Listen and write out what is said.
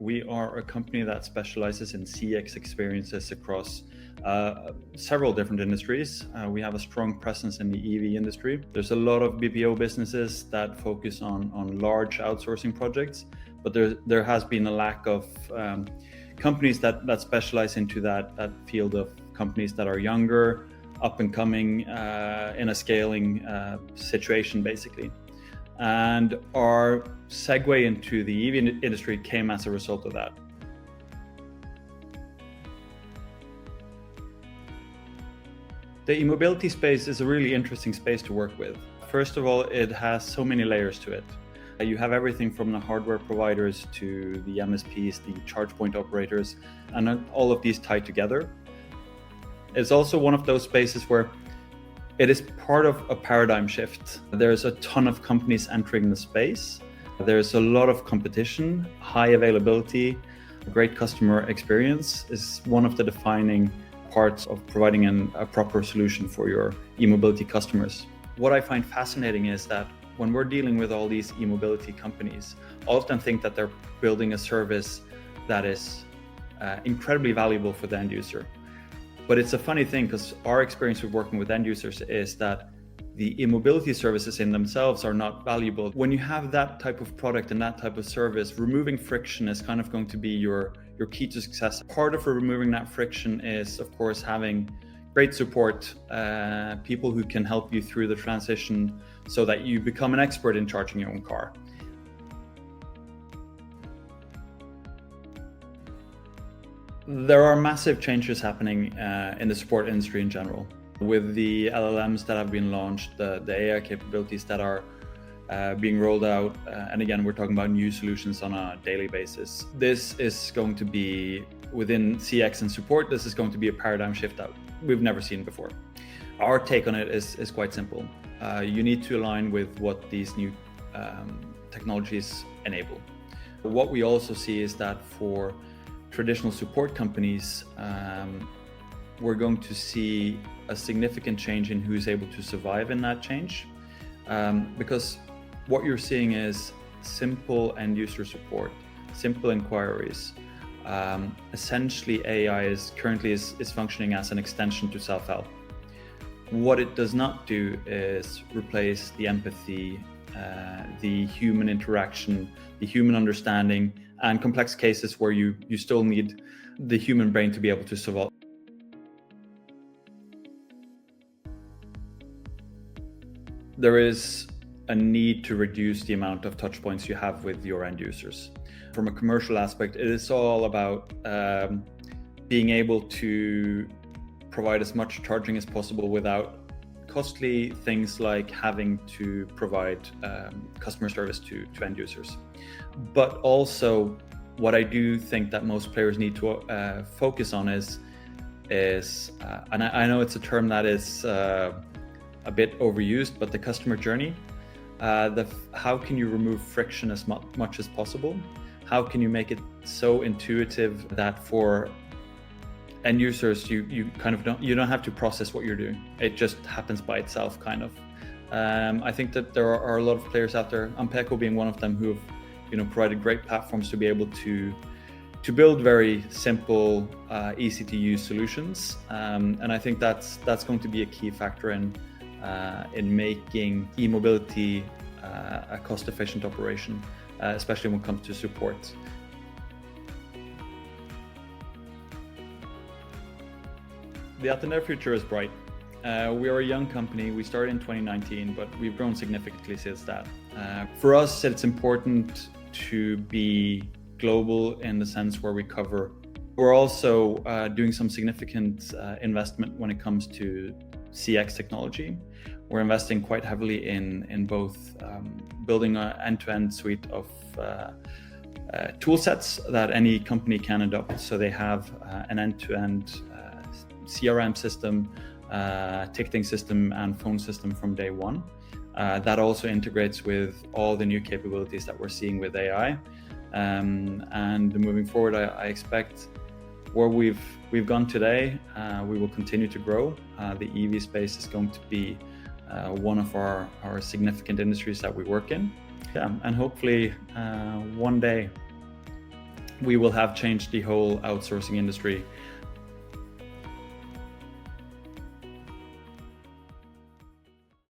We are a company that specializes in CX experiences across several different industries. We have a strong presence in the EV industry. There's a lot of BPO businesses that focus on large outsourcing projects, but there has been a lack of companies that specialize into that field of companies that are younger, up and coming, in a scaling situation, basically. And our segue into the EV industry came as a result of that. The e-mobility space is a really interesting space to work with. First of all, it has so many layers to it. You have everything from the hardware providers to the MSPs, the charge point operators, and all of these tied together. It's also one of those spaces where it is part of a paradigm shift. There's a ton of companies entering the space. There's a lot of competition, high availability, great customer experience is one of the defining parts of providing a proper solution for your e-mobility customers. What I find fascinating is that when we're dealing with all these e-mobility companies, I often think that they're building a service that is incredibly valuable for the end user. But it's a funny thing, because our experience with working with end users is that the e-mobility services in themselves are not valuable. When you have that type of product and that type of service, removing friction is kind of going to be your key to success. Part of removing that friction is, of course, having great support, people who can help you through the transition so that you become an expert in charging your own car. There are massive changes happening in the support industry in general. With the LLMs that have been launched, the AI capabilities that are being rolled out, and again, we're talking about new solutions on a daily basis. This is going to be, within CX and support, this is going to be a paradigm shift that we've never seen before. Our take on it is quite simple. You need to align with what these new technologies enable. What we also see is that for traditional support companies, we're going to see a significant change in who's able to survive in that change, because what you're seeing is simple end user support, simple inquiries. Essentially, AI is currently functioning as an extension to self-help. What it does not do is replace the empathy, the human interaction, the human understanding, and complex cases where you still need the human brain to be able to solve. There is a need to reduce the amount of touch points you have with your end users. From a commercial aspect, it is all about being able to provide as much charging as possible without costly things like having to provide customer service to end users. But also, what I do think that most players need to focus on is and I know it's a term that is a bit overused, but the customer journey. How can you remove friction as much as possible? How can you make it so intuitive that for end users, you kind of don't have to process what you're doing. It just happens by itself, kind of. I think that there are a lot of players out there, AMPECO being one of them, who have provided great platforms to be able to build very simple, easy to use solutions. And I think that's going to be a key factor in making e-mobility a cost-efficient operation, especially when it comes to support. The Atender future is bright. We are a young company. We started in 2019, but we've grown significantly since that. For us, it's important to be global in the sense where we cover. We're also doing some significant investment when it comes to CX technology. We're investing quite heavily in both building an end-to-end suite of tool sets that any company can adopt. So they have an end-to-end CRM system, ticketing system, and phone system from day one. That also integrates with all the new capabilities that we're seeing with AI. And moving forward, I expect where we've gone today, we will continue to grow. The EV space is going to be one of our significant industries that we work in. Yeah, and hopefully one day we will have changed the whole outsourcing industry